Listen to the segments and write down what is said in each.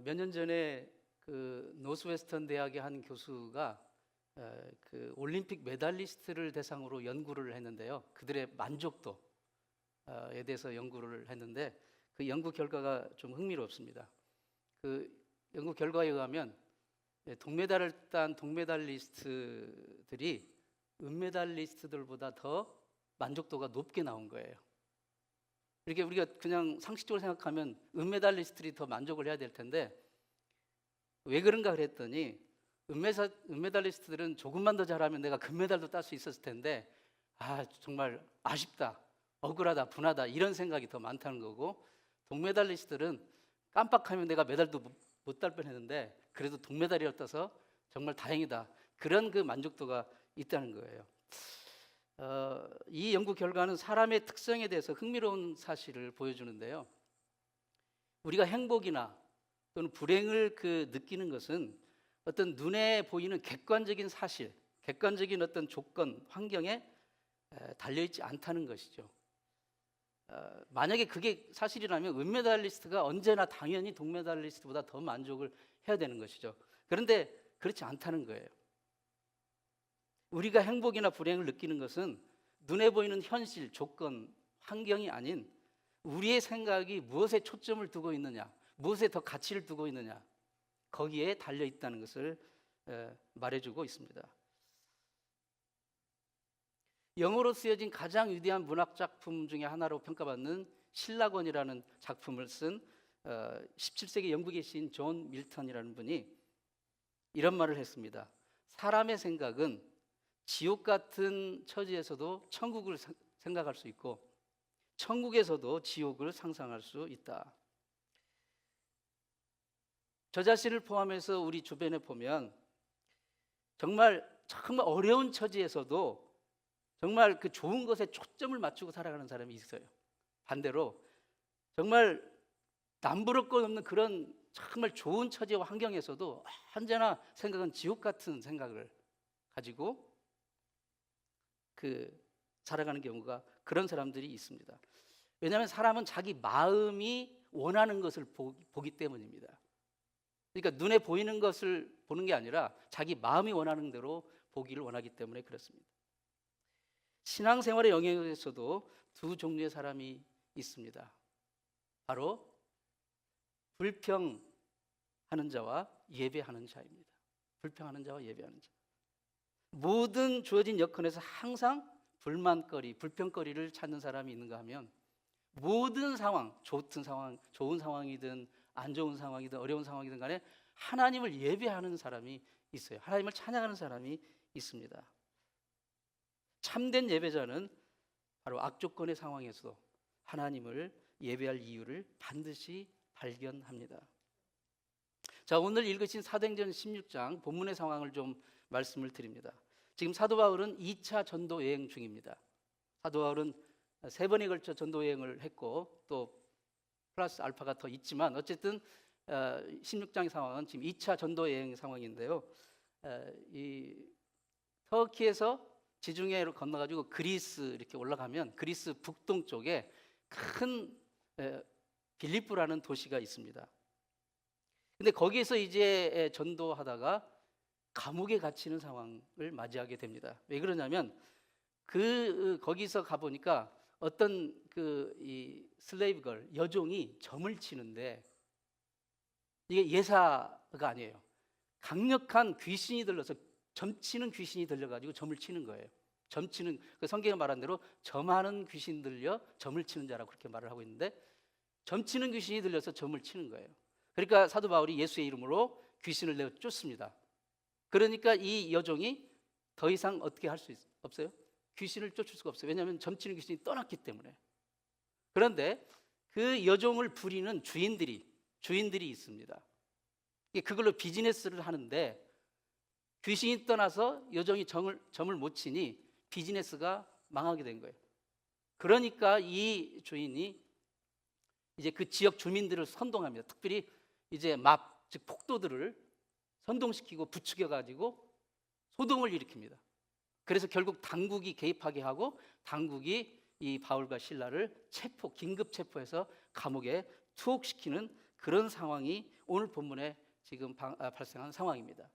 몇 년 전에 그 노스웨스턴 대학의 한 교수가 그 올림픽 메달리스트를 대상으로 연구를 했는데요. 그들의 만족도에 대해서 연구를 했는데 그 연구 결과가 좀 흥미롭습니다. 그 연구 결과에 의하면 동메달을 딴 동메달리스트들이 은메달리스트들보다 더 만족도가 높게 나온 거예요. 이렇게 우리가 그냥 상식적으로 생각하면 은메달리스트들이 더 만족을 해야 될 텐데 왜 그런가 그랬더니 은메달리스트들은 조금만 더 잘하면 내가 금메달도 딸 수 있었을 텐데 정말 아쉽다, 억울하다, 분하다 이런 생각이 더 많다는 거고, 동메달리스트들은 깜빡하면 내가 메달도 못 딸 뻔했는데 그래도 동메달이었다서 정말 다행이다, 그런 그 만족도가 있다는 거예요. 이 연구 결과는 사람의 특성에 대해서 흥미로운 사실을 보여주는데요. 우리가 행복이나 또는 불행을 느끼는 것은 어떤 눈에 보이는 객관적인 사실, 객관적인 어떤 조건, 환경에 달려있지 않다는 것이죠. 만약에 그게 사실이라면 은메달리스트가 언제나 당연히 동메달리스트보다 더 만족을 해야 되는 것이죠. 그런데 그렇지 않다는 거예요. 우리가 행복이나 불행을 느끼는 것은 눈에 보이는 현실, 조건, 환경이 아닌 우리의 생각이 무엇에 초점을 두고 있느냐, 무엇에 더 가치를 두고 있느냐, 거기에 달려있다는 것을 말해주고 있습니다. 영어로 쓰여진 가장 위대한 문학 작품 중에 하나로 평가받는 신라권이라는 작품을 쓴 17세기 영국의 시인 존 밀턴이라는 분이 이런 말을 했습니다. 사람의 생각은 지옥 같은 처지에서도 천국을 생각할 수 있고 천국에서도 지옥을 상상할 수 있다. 저 자신을 포함해서 우리 주변에 보면 정말 어려운 처지에서도 정말 그 좋은 것에 초점을 맞추고 살아가는 사람이 있어요. 반대로 정말 남부를 것 없는 그런 정말 좋은 처지와 환경에서도 언제나 생각은 지옥 같은 생각을 가지고 살아가는 경우가, 그런 사람들이 있습니다. 왜냐하면 사람은 자기 마음이 원하는 것을 보기 때문입니다. 그러니까 눈에 보이는 것을 보는 게 아니라 자기 마음이 원하는 대로 보기를 원하기 때문에 그렇습니다. 신앙생활의 영역에서도 두 종류의 사람이 있습니다. 바로 불평하는 자와 예배하는 자입니다. 불평하는 자와 예배하는 자. 모든 주어진 여건에서 항상 불만거리, 불평거리를 찾는 사람이 있는가 하면 모든 상황, 좋은 상황이든 안 좋은 상황이든 어려운 상황이든 간에 하나님을 예배하는 사람이 있어요. 하나님을 찬양하는 사람이 있습니다. 참된 예배자는 바로 악조건의 상황에서도 하나님을 예배할 이유를 반드시 발견합니다. 자, 오늘 읽으신 사도행전 16장 본문의 상황을 좀 말씀을 드립니다. 지금 사도 바울은 2차 전도 여행 중입니다. 사도 바울은 3번에 걸쳐 전도 여행을 했고 또 플러스 알파가 더 있지만 어쨌든 16장의 상황은 지금 2차 전도 여행 상황인데요. 이 터키에서 지중해로 건너가지고 그리스 이렇게 올라가면 그리스 북동쪽에 큰 빌립보라는 도시가 있습니다. 근데 거기에서 이제 전도하다가 감옥에 갇히는 상황을 맞이하게 됩니다. 왜 그러냐면 거기서 가보니까 어떤 이 슬레이브걸, 여종이 점을 치는데 이게 예사가 아니에요. 강력한 귀신이 들려서 점치는 귀신이 들려가지고 점을 치는 거예요. 점치는, 성경에 말한 대로 점하는 귀신 들려 점을 치는 자라고 그렇게 말을 하고 있는데 점치는 귀신이 들려서 점을 치는 거예요. 그러니까 사도 바울이 예수의 이름으로 귀신을 내어 쫓습니다. 그러니까 이 여종이 더 이상 어떻게 할 수 없어요? 귀신을 쫓을 수가 없어요. 왜냐하면 점치는 귀신이 떠났기 때문에. 그런데 그 여종을 부리는 주인들이 있습니다. 그걸로 비즈니스를 하는데 귀신이 떠나서 여종이 점을 못 치니 비즈니스가 망하게 된 거예요. 그러니까 이 주인이 이제 그 지역 주민들을 선동합니다. 특별히 이제 즉 폭도들을 선동시키고 부추겨가지고 소동을 일으킵니다. 그래서 결국 당국이 개입하게 하고 당국이 이 바울과 실라를 긴급 체포해서 감옥에 투옥시키는 그런 상황이 오늘 본문에 지금 발생한 상황입니다.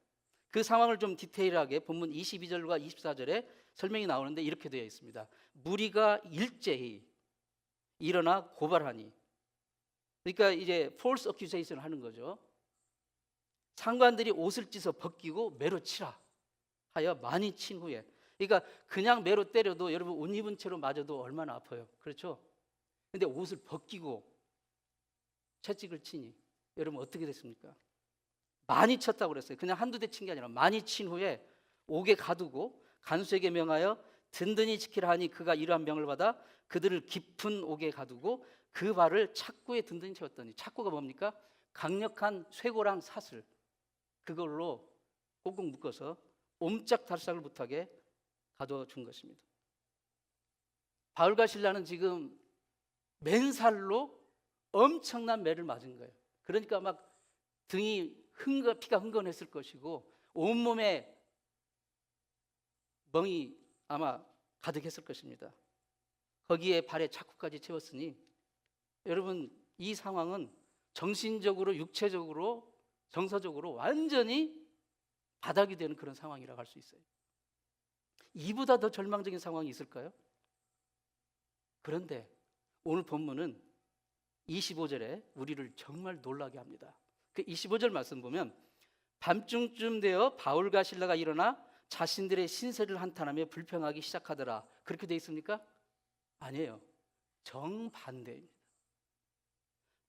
그 상황을 좀 디테일하게 본문 22절과 24절에 설명이 나오는데 이렇게 되어 있습니다. 무리가 일제히 일어나 고발하니, 그러니까 이제 false accusation 하는 거죠. 상관들이 옷을 찢어 벗기고 매로 치라 하여 많이 친 후에, 그러니까 그냥 매로 때려도 여러분 옷 입은 채로 맞아도 얼마나 아파요. 그렇죠? 근데 옷을 벗기고 채찍을 치니 여러분 어떻게 됐습니까? 많이 쳤다고 그랬어요. 그냥 한두 대 친 게 아니라 많이 친 후에 옥에 가두고 간수에게 명하여 든든히 지키라 하니 그가 이러한 명을 받아 그들을 깊은 옥에 가두고 그 발을 착고에 든든히 채웠더니, 착고가 뭡니까? 강력한 쇠고랑 사슬, 그걸로 꽁꽁 묶어서 옴짝달싹을 못하게 가둬준 것입니다. 바울과 실라는 지금 맨살로 엄청난 매를 맞은 거예요. 그러니까 막 등이 피가 흥건했을 것이고 온몸에 멍이 아마 가득했을 것입니다. 거기에 발에 착고까지 채웠으니 여러분 이 상황은 정신적으로, 육체적으로, 정서적으로 완전히 바닥이 되는 그런 상황이라고 할 수 있어요. 이보다 더 절망적인 상황이 있을까요? 그런데 오늘 본문은 25절에 우리를 정말 놀라게 합니다. 그 25절 말씀 보면 밤중쯤 되어 바울과 실라가 일어나 자신들의 신세를 한탄하며 불평하기 시작하더라. 그렇게 돼 있습니까? 아니에요. 정반대입니다.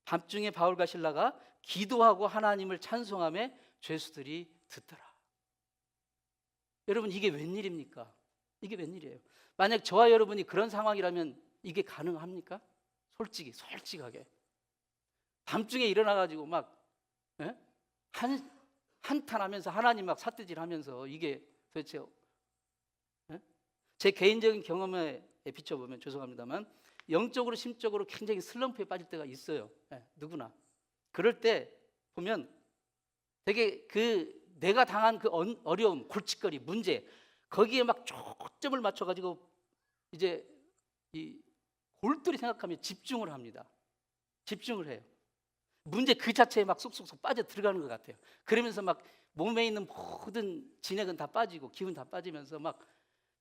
밤중에 바울과 실라가 기도하고 하나님을 찬송하며 죄수들이 듣더라. 여러분 이게 웬일입니까? 이게 웬일이에요? 만약 저와 여러분이 그런 상황이라면 이게 가능합니까? 솔직하게 밤중에 일어나가지고 막 한탄하면서 하나님 막 삿대질하면서 이게 도대체 제 개인적인 경험에 비춰보면 죄송합니다만 영적으로 심적으로 굉장히 슬럼프에 빠질 때가 있어요. 누구나. 그럴 때 보면 되게 내가 당한 그 어려움, 골칫거리, 문제, 거기에 막 초점을 맞춰가지고 이제 이 골똘히 생각하며 집중을 합니다. 집중을 해요. 문제 그 자체에 막 쏙쏙쏙 빠져 들어가는 것 같아요. 그러면서 막 몸에 있는 모든 진액은 다 빠지고 기운 다 빠지면서 막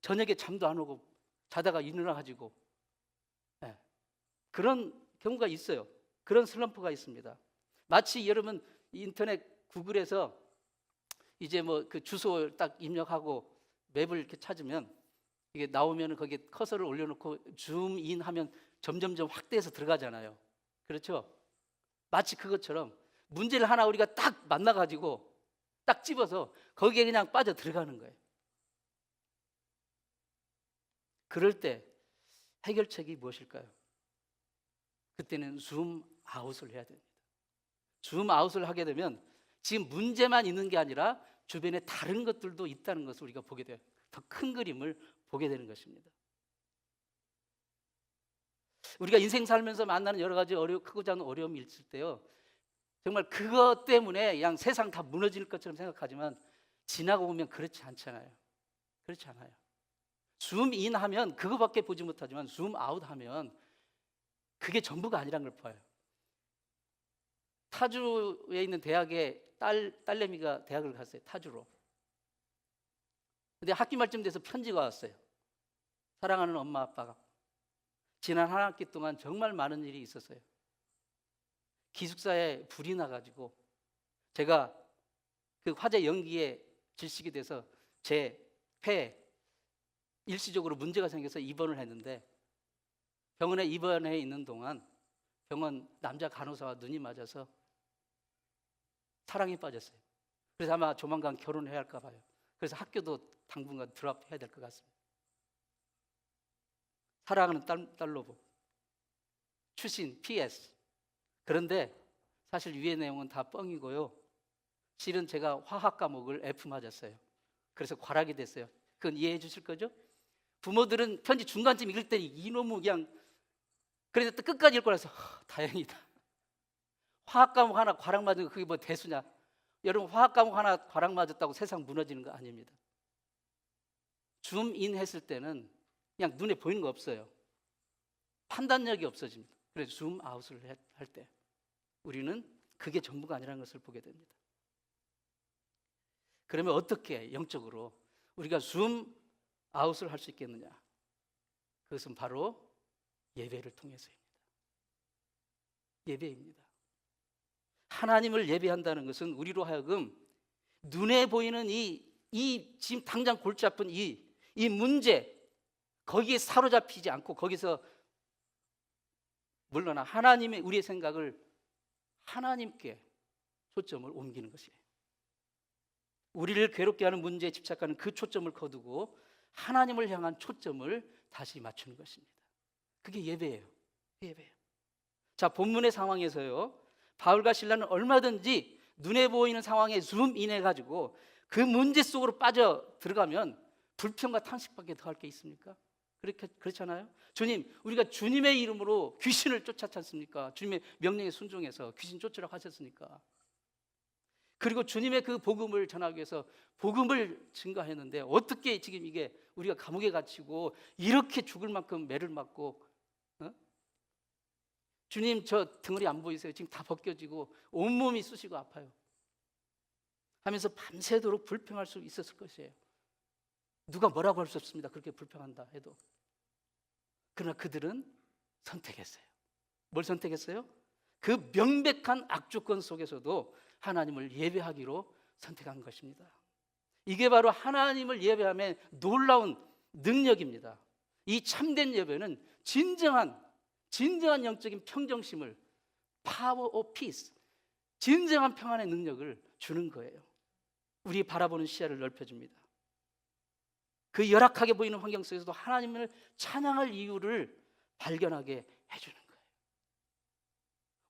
저녁에 잠도 안 오고 자다가 일어나가지고 그런 경우가 있어요. 그런 슬럼프가 있습니다. 마치 여러분 인터넷 구글에서 이제 뭐 그 주소 딱 입력하고 맵을 이렇게 찾으면 이게 나오면 거기에 커서를 올려놓고 줌인 하면 점점점 확대해서 들어가잖아요. 그렇죠? 마치 그것처럼 문제를 하나 우리가 딱 만나가지고 딱 집어서 거기에 그냥 빠져 들어가는 거예요. 그럴 때 해결책이 무엇일까요? 그때는 줌 아웃을 해야 됩니다. 줌 아웃을 하게 되면 지금 문제만 있는 게 아니라 주변에 다른 것들도 있다는 것을 우리가 보게 돼요. 더 큰 그림을 보게 되는 것입니다. 우리가 인생 살면서 만나는 여러 가지 크고 작은 어려움이 있을 때요, 정말 그것 때문에 그냥 세상 다 무너질 것처럼 생각하지만 지나고 보면 그렇지 않잖아요. 그렇지 않아요. 줌인 하면 그거밖에 보지 못하지만 줌 아웃 하면 그게 전부가 아니라는 걸 봐요. 타주에 있는 대학에 딸내미가 대학을 갔어요. 타주로. 근데 학기 말쯤 돼서 편지가 왔어요. 사랑하는 엄마 아빠가 지난 한 학기 동안 정말 많은 일이 있었어요. 기숙사에 불이 나가지고 제가 그 화재 연기에 질식이 돼서 제 폐에 일시적으로 문제가 생겨서 입원을 했는데 병원에 입원해 있는 동안 병원 남자 간호사와 눈이 맞아서 사랑에 빠졌어요. 그래서 아마 조만간 결혼을 해야 할까 봐요. 그래서 학교도 당분간 드랍해야 될 것 같습니다. 사랑하는 딸로보 출신 PS. 그런데 사실 위의 내용은 다 뻥이고요. 실은 제가 화학 과목을 F 맞았어요. 그래서 과락이 됐어요. 그건 이해해 주실 거죠? 부모들은 편지 중간쯤 읽을 때 이놈의 그냥 그래서 또 끝까지 읽고 나서 다행이다. 화학 과목 하나 과락 맞은 거 그게 뭐 대수냐? 여러분 화학 과목 하나 과락 맞았다고 세상 무너지는 거 아닙니다. 줌인 했을 때는 그냥 눈에 보이는 거 없어요. 판단력이 없어집니다. 그래서 줌 아웃을 할 때 우리는 그게 전부가 아니라는 것을 보게 됩니다. 그러면 어떻게 영적으로 우리가 줌 아웃을 할 수 있겠느냐? 그것은 바로 예배를 통해서입니다. 예배입니다. 하나님을 예배한다는 것은 우리로 하여금 눈에 보이는 이 지금 당장 골치 아픈 이 문제, 거기에 사로잡히지 않고 거기서 물러나 하나님의 우리의 생각을 하나님께 초점을 옮기는 것이에요. 우리를 괴롭게 하는 문제에 집착하는 그 초점을 거두고 하나님을 향한 초점을 다시 맞추는 것입니다. 그게 예배예요. 예배예요. 자, 본문의 상황에서요, 바울과 실라는 얼마든지 눈에 보이는 상황에 줌인해 가지고 그 문제 속으로 빠져 들어가면 불평과 탄식밖에 더 할 게 있습니까? 그렇잖아요. 주님, 우리가 주님의 이름으로 귀신을 쫓았지 않습니까? 주님의 명령에 순종해서 귀신 쫓으라고 하셨으니까. 그리고 주님의 그 복음을 전하기 위해서 복음을 증거했는데 어떻게 지금 이게 우리가 감옥에 갇히고 이렇게 죽을 만큼 매를 맞고, 주님 저 덩어리 안 보이세요? 지금 다 벗겨지고 온몸이 쑤시고 아파요 하면서 밤새도록 불평할 수 있었을 것이에요. 누가 뭐라고 할 수 없습니다. 그렇게 불평한다 해도. 그러나 그들은 선택했어요. 뭘 선택했어요? 그 명백한 악조건 속에서도 하나님을 예배하기로 선택한 것입니다. 이게 바로 하나님을 예배함의 놀라운 능력입니다. 이 참된 예배는 진정한 영적인 평정심을, power of peace, 진정한 평안의 능력을 주는 거예요. 우리 바라보는 시야를 넓혀줍니다. 그 열악하게 보이는 환경 속에서도 하나님을 찬양할 이유를 발견하게 해주는 거예요.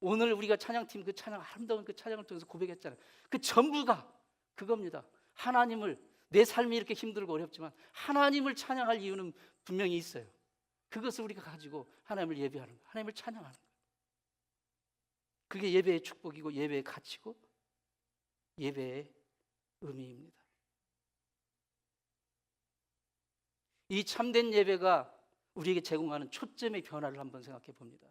오늘 우리가 찬양팀 그 찬양, 아름다운 그 찬양을 통해서 고백했잖아요. 그 전부가 그겁니다. 하나님을, 내 삶이 이렇게 힘들고 어렵지만 하나님을 찬양할 이유는 분명히 있어요. 그것을 우리가 가지고 하나님을 예배하는 거예요. 하나님을 찬양하는 거예요. 그게 예배의 축복이고 예배의 가치고 예배의 의미입니다. 이 참된 예배가 우리에게 제공하는 초점의 변화를 한번 생각해 봅니다.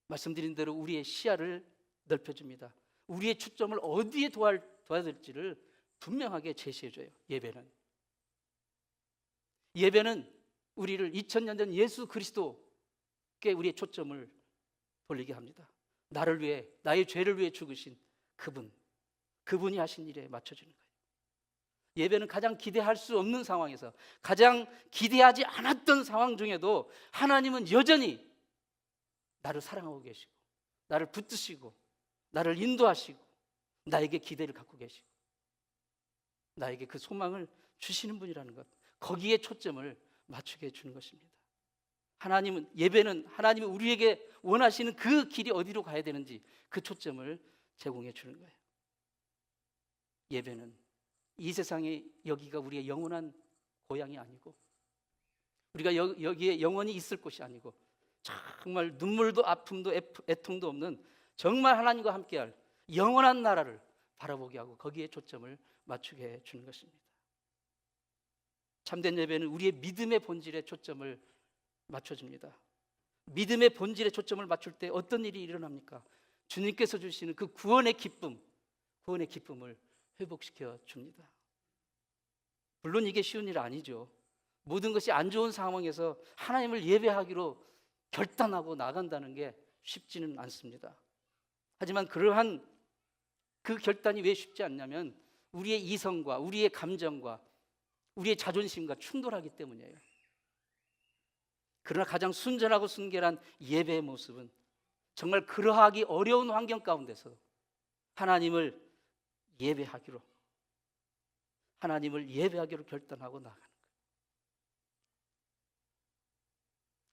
말씀드린 대로 우리의 시야를 넓혀줍니다. 우리의 초점을 어디에 둬야 될지를 분명하게 제시해줘요. 예배는 우리를 2000년 전 예수 그리스도께 우리의 초점을 돌리게 합니다. 나를 위해, 나의 죄를 위해 죽으신 그분이 하신 일에 맞춰주는 거예요. 예배는 가장 기대할 수 없는 상황에서, 가장 기대하지 않았던 상황 중에도 하나님은 여전히 나를 사랑하고 계시고 나를 붙드시고 나를 인도하시고 나에게 기대를 갖고 계시고 나에게 그 소망을 주시는 분이라는 것, 거기에 초점을 맞추게 해주는 것입니다. 예배는 하나님이 우리에게 원하시는 그 길이 어디로 가야 되는지 그 초점을 제공해 주는 거예요. 예배는 이 세상에 여기가 우리의 영원한 고향이 아니고, 우리가 여기에 영원히 있을 곳이 아니고, 정말 눈물도 아픔도 애통도 없는 정말 하나님과 함께할 영원한 나라를 바라보게 하고 거기에 초점을 맞추게 해주는 것입니다. 참된 예배는 우리의 믿음의 본질에 초점을 맞춰줍니다. 믿음의 본질에 초점을 맞출 때 어떤 일이 일어납니까? 주님께서 주시는 그 구원의 기쁨을 회복시켜 줍니다. 물론 이게 쉬운 일 아니죠. 모든 것이 안 좋은 상황에서 하나님을 예배하기로 결단하고 나간다는 게 쉽지는 않습니다. 하지만 그러한 그 결단이 왜 쉽지 않냐면 우리의 이성과 우리의 감정과 우리의 자존심과 충돌하기 때문이에요. 그러나 가장 순전하고 순결한 예배의 모습은 정말 그러하기 어려운 환경 가운데서 하나님을 예배하기로 결단하고 나가는 거예요.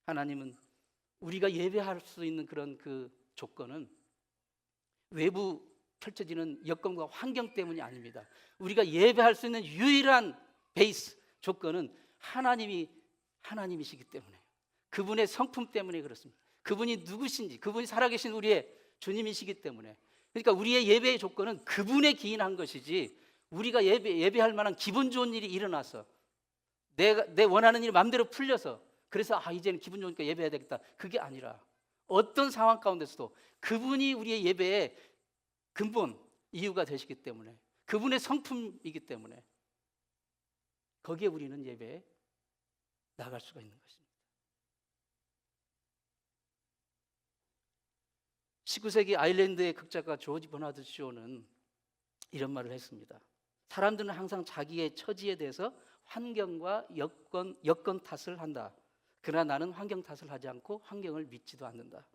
하나님은 우리가 예배할 수 있는 그런 그 조건은 외부 펼쳐지는 여건과 환경 때문이 아닙니다. 우리가 예배할 수 있는 유일한 베이스 조건은 하나님이시기 때문에, 그분의 성품 때문에 그렇습니다. 그분이 누구신지, 그분이 살아계신 우리의 주님이시기 때문에, 그러니까 우리의 예배의 조건은 그분에 기인한 것이지 우리가 예배할 만한 기분 좋은 일이 일어나서 내 원하는 일이 마음대로 풀려서 그래서 이제는 기분 좋으니까 예배해야 되겠다, 그게 아니라 어떤 상황 가운데서도 그분이 우리의 예배의 근본 이유가 되시기 때문에, 그분의 성품이기 때문에 거기에 우리는 예배에 나갈 수가 있는 것입니다. 19세기 아일랜드의 극작가 조지 버나드 쇼는 이런 말을 했습니다. 사람들은 항상 자기의 처지에 대해서 환경과 여건 탓을 한다. 그러나 나는 환경 탓을 하지 않고 환경을 믿지도 않는다.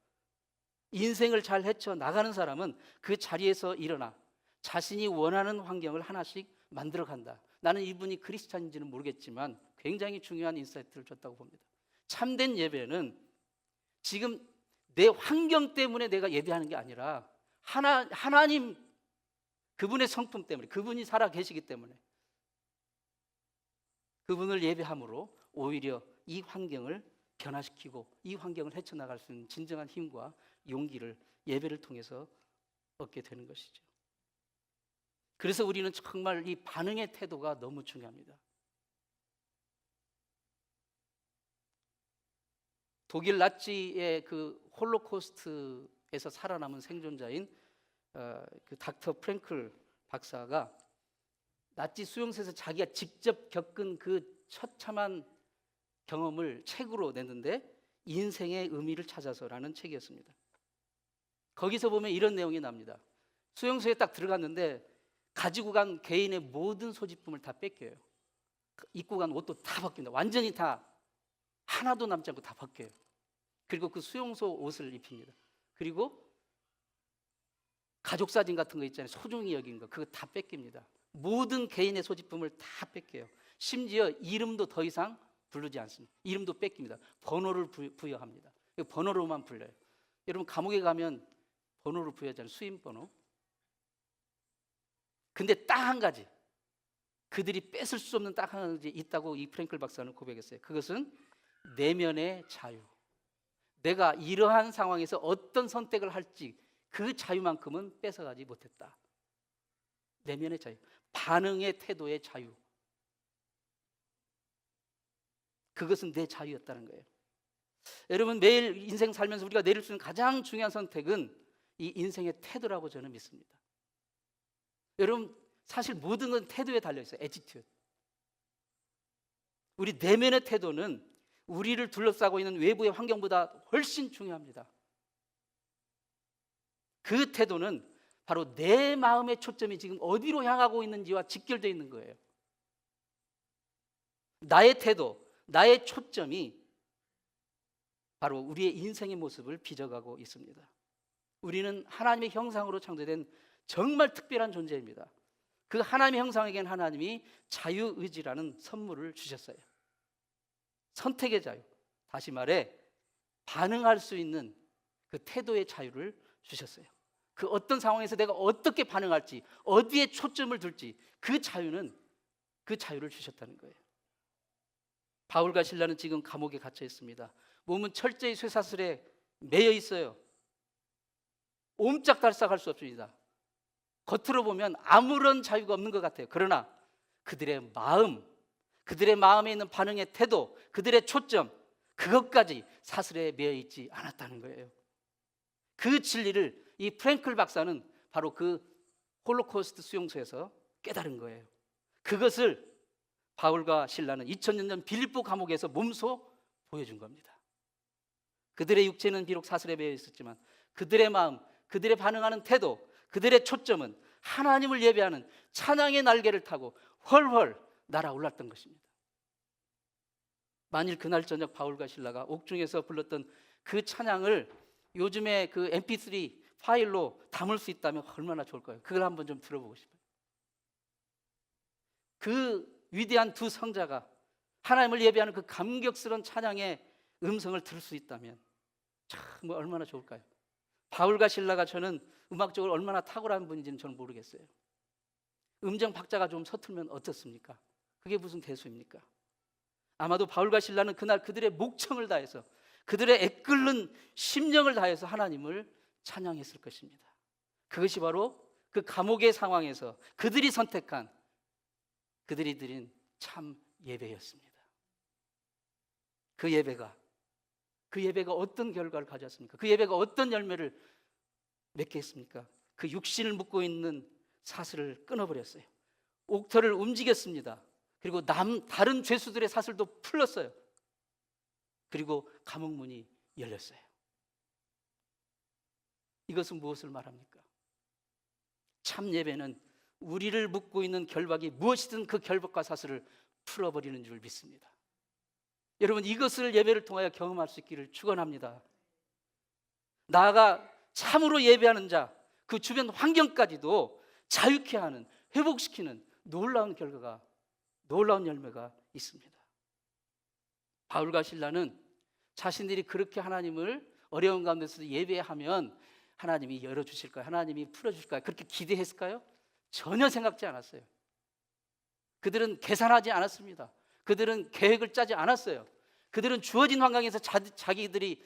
인생을 잘 헤쳐 나가는 사람은 그 자리에서 일어나 자신이 원하는 환경을 하나씩 만들어 간다. 나는 이분이 크리스찬인지는 모르겠지만 굉장히 중요한 인사이트를 줬다고 봅니다. 참된 예배는 지금 내 환경 때문에 내가 예배하는 게 아니라 하나님 그분의 성품 때문에, 그분이 살아 계시기 때문에 그분을 예배함으로 오히려 이 환경을 변화시키고 이 환경을 헤쳐나갈 수 있는 진정한 힘과 용기를 예배를 통해서 얻게 되는 것이죠. 그래서 우리는 정말 이 반응의 태도가 너무 중요합니다. 독일 나치의 그 홀로코스트에서 살아남은 생존자인 그 닥터 프랭클 박사가 나치 수용소에서 자기가 직접 겪은 그 처참한 경험을 책으로 냈는데 인생의 의미를 찾아서라는 책이었습니다. 거기서 보면 이런 내용이 납니다. 수용소에 딱 들어갔는데 가지고 간 개인의 모든 소지품을 다 뺏겨요. 입고 간 옷도 다 벗깁니다. 완전히 다 하나도 남지 않고 다 벗겨요. 그리고 그 수용소 옷을 입힙니다. 그리고 가족 사진 같은 거 있잖아요. 소중히 여긴 거 그거 다 뺏깁니다. 모든 개인의 소지품을 다 뺏겨요. 심지어 이름도 더 이상 부르지 않습니다. 이름도 뺏깁니다. 번호를 부여합니다. 번호로만 불러요. 여러분 감옥에 가면 번호를 부여하잖아요. 수임번호. 근데 딱 한 가지, 그들이 뺏을 수 없는 딱 한 가지 있다고 이 프랭클 박사는 고백했어요. 그것은 내면의 자유. 내가 이러한 상황에서 어떤 선택을 할지 그 자유만큼은 뺏어가지 못했다. 내면의 자유, 반응의 태도의 자유. 그것은 내 자유였다는 거예요. 여러분 매일 인생 살면서 우리가 내릴 수 있는 가장 중요한 선택은 이 인생의 태도라고 저는 믿습니다. 여러분 사실 모든 건 태도에 달려있어요. 애티튜드. 우리 내면의 태도는 우리를 둘러싸고 있는 외부의 환경보다 훨씬 중요합니다. 그 태도는 바로 내 마음의 초점이 지금 어디로 향하고 있는지와 직결되어 있는 거예요. 나의 태도, 나의 초점이 바로 우리의 인생의 모습을 빚어가고 있습니다. 우리는 하나님의 형상으로 창조된 정말 특별한 존재입니다. 그 하나님의 형상에겐 하나님이 자유의지라는 선물을 주셨어요. 선택의 자유, 다시 말해 반응할 수 있는 그 태도의 자유를 주셨어요. 그 어떤 상황에서 내가 어떻게 반응할지, 어디에 초점을 둘지 그 자유를 주셨다는 거예요. 바울과 실라는 지금 감옥에 갇혀 있습니다. 몸은 철저히 쇠사슬에 매여 있어요. 옴짝달싹할 수 없습니다. 겉으로 보면 아무런 자유가 없는 것 같아요. 그러나 그들의 마음에 있는 반응의 태도, 그들의 초점, 그것까지 사슬에 매여 있지 않았다는 거예요. 그 진리를 이 프랭클 박사는 바로 그 홀로코스트 수용소에서 깨달은 거예요. 그것을 바울과 실라는 2000년 전 빌립보 감옥에서 몸소 보여준 겁니다. 그들의 육체는 비록 사슬에 매여 있었지만 그들의 마음, 그들의 반응하는 태도, 그들의 초점은 하나님을 예배하는 찬양의 날개를 타고 훨훨 날아올랐던 것입니다. 만일 그날 저녁 바울과 실라가 옥중에서 불렀던 그 찬양을 요즘에 그 mp3 파일로 담을 수 있다면 얼마나 좋을까요? 그걸 한번 좀 들어보고 싶어요. 그 위대한 두 성자가 하나님을 예배하는 그 감격스러운 찬양의 음성을 들을 수 있다면 참 얼마나 좋을까요? 바울과 실라가 저는 음악적으로 얼마나 탁월한 분인지는 저는 모르겠어요. 음정 박자가 좀 서툴면 어떻습니까? 그게 무슨 대수입니까? 아마도 바울과 실라는 그날 그들의 목청을 다해서 그들의 애끓는 심령을 다해서 하나님을 찬양했을 것입니다. 그것이 바로 그 감옥의 상황에서 그들이 선택한, 그들이 드린 참 예배였습니다. 그 예배가 그 예배가 어떤 결과를 가져왔습니까? 그 예배가 어떤 열매를 맺게 했습니까? 그 육신을 묶고 있는 사슬을 끊어버렸어요. 옥터를 움직였습니다. 그리고 다른 죄수들의 사슬도 풀었어요. 그리고 감옥 문이 열렸어요. 이것은 무엇을 말합니까? 참 예배는 우리를 묶고 있는 결박이 무엇이든 그 결박과 사슬을 풀어버리는 줄 믿습니다. 여러분, 이것을 예배를 통하여 경험할 수 있기를 축원합니다. 나아가 참으로 예배하는 자, 그 주변 환경까지도 자유케 하는, 회복시키는 놀라운 결과가, 놀라운 열매가 있습니다. 바울과 실라는 자신들이 그렇게 하나님을 어려운 가운데서도 예배하면 하나님이 열어주실까요? 하나님이 풀어주실까요? 그렇게 기대했을까요? 전혀 생각지 않았어요. 그들은 계산하지 않았습니다. 그들은 계획을 짜지 않았어요. 그들은 주어진 환경에서 자기들이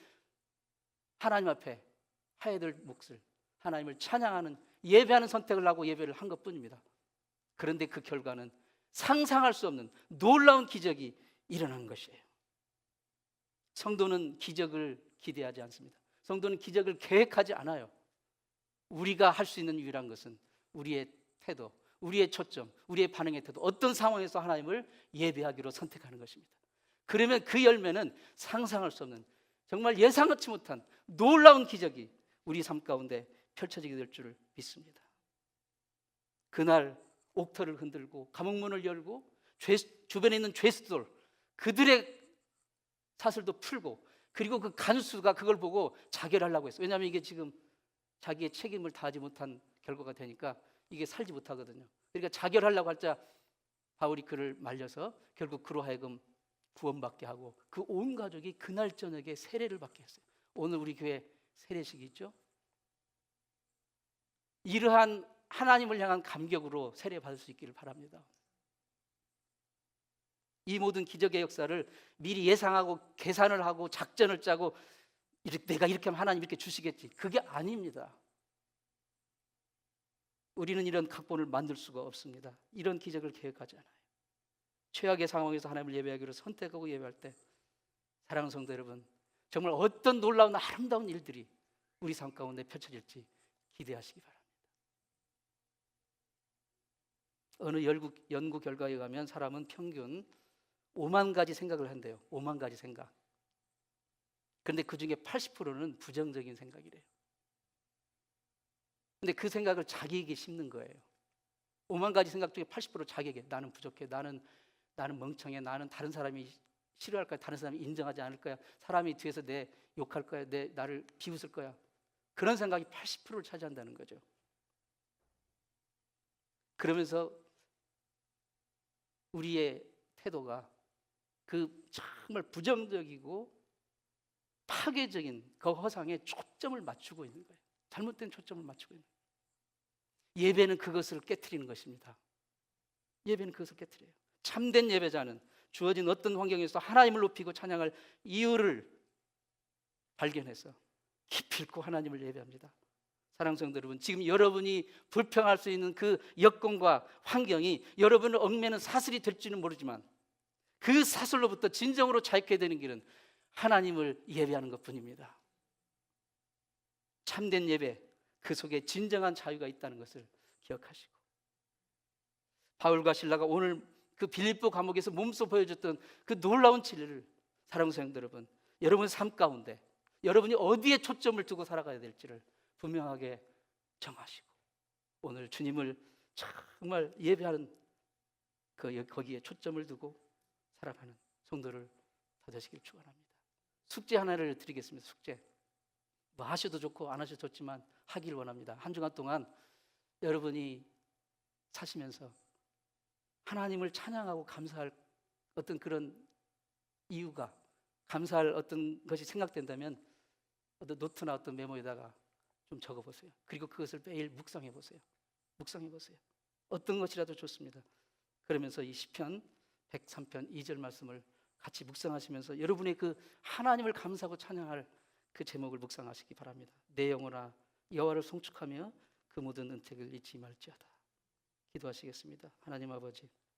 하나님 앞에 해야 될 몫을, 하나님을 찬양하는, 예배하는 선택을 하고 예배를 한 것뿐입니다. 그런데 그 결과는 상상할 수 없는 놀라운 기적이 일어난 것이에요. 성도는 기적을 기대하지 않습니다. 성도는 기적을 계획하지 않아요. 우리가 할 수 있는 유일한 것은 우리의 태도, 우리의 초점, 우리의 반응의 태도, 어떤 상황에서 하나님을 예배하기로 선택하는 것입니다. 그러면 그 열매는 상상할 수 없는, 정말 예상치 못한 놀라운 기적이 우리 삶 가운데 펼쳐지게 될 줄을 믿습니다. 그날 옥터를 흔들고 감옥문을 열고 주변에 있는 죄수들, 그들의 사슬도 풀고, 그리고 그 간수가 그걸 보고 자결하려고 했어요. 왜냐하면 이게 지금 자기의 책임을 다하지 못한 결과가 되니까 이게 살지 못하거든요. 그러니까 자결하려고 할 자 바울이 그를 말려서 결국 그로 하여금 구원받게 하고 그 온 가족이 그날 저녁에 세례를 받게 했어요. 오늘 우리 교회 세례식이 있죠. 이러한 하나님을 향한 감격으로 세례 받을 수 있기를 바랍니다. 이 모든 기적의 역사를 미리 예상하고 계산을 하고 작전을 짜고 내가 이렇게 하면 하나님 이렇게 주시겠지, 그게 아닙니다. 우리는 이런 각본을 만들 수가 없습니다. 이런 기적을 계획하지 않아요. 최악의 상황에서 하나님을 예배하기로 선택하고 예배할 때, 사랑하는 성도 여러분, 정말 어떤 놀라운 아름다운 일들이 우리 삶 가운데 펼쳐질지 기대하시기 바랍니다. 어느 연구 결과에 의하면 사람은 평균 5만 가지 생각을 한대요. 5만 가지 생각. 그런데 그 중에 80%는 부정적인 생각이래요. 근데 그 생각을 자기에게 심는 거예요. 5만 가지 생각 중에 80% 자기에게, 나는 부족해, 나는 멍청해, 나는 다른 사람이 싫어할 거야, 다른 사람이 인정하지 않을 거야, 사람이 뒤에서 내 욕할 거야, 나를 비웃을 거야. 그런 생각이 80%를 차지한다는 거죠. 그러면서 우리의 태도가 그 정말 부정적이고 파괴적인 그 허상에 초점을 맞추고 있는 거예요. 잘못된 초점을 맞추고 있는 거예요. 예배는 그것을 깨트리는 것입니다. 예배는 그것을 깨트려요. 참된 예배자는 주어진 어떤 환경에서 하나님을 높이고 찬양할 이유를 발견해서 깊이 있고 하나님을 예배합니다. 사랑하는 성도 여러분, 지금 여러분이 불평할 수 있는 그 여건과 환경이 여러분을 얽매는 사슬이 될지는 모르지만 그 사슬로부터 진정으로 자유케 되는 길은 하나님을 예배하는 것뿐입니다. 참된 예배, 그 속에 진정한 자유가 있다는 것을 기억하시고, 바울과 실라가 오늘 그 빌립보 감옥에서 몸소 보여줬던 그 놀라운 진리를, 사랑하는 성도 여러분, 여러분의 삶 가운데 여러분이 어디에 초점을 두고 살아가야 될지를 분명하게 정하시고, 오늘 주님을 정말 예배하는 거기에 초점을 두고 살아가는 성도를 다 되시길 축원합니다. 숙제 하나를 드리겠습니다. 숙제. 뭐 하셔도 좋고 안 하셔도 좋지만 하길 원합니다. 한 주간 동안 여러분이 사시면서 하나님을 찬양하고 감사할 어떤 그런 이유가, 감사할 어떤 것이 생각된다면 어떤 노트나 어떤 메모에다가 좀 적어보세요. 그리고 그것을 매일 묵상해보세요. 어떤 것이라도 좋습니다. 그러면서 이 시편 103편 2절 말씀을 같이 묵상하시면서 여러분의 그 하나님을 감사하고 찬양할 그 제목을 묵상하시기 바랍니다. 내 영혼아 여호와를 송축하며 그 모든 은택을 잊지 말지어다. 기도하시겠습니다. 하나님 아버지,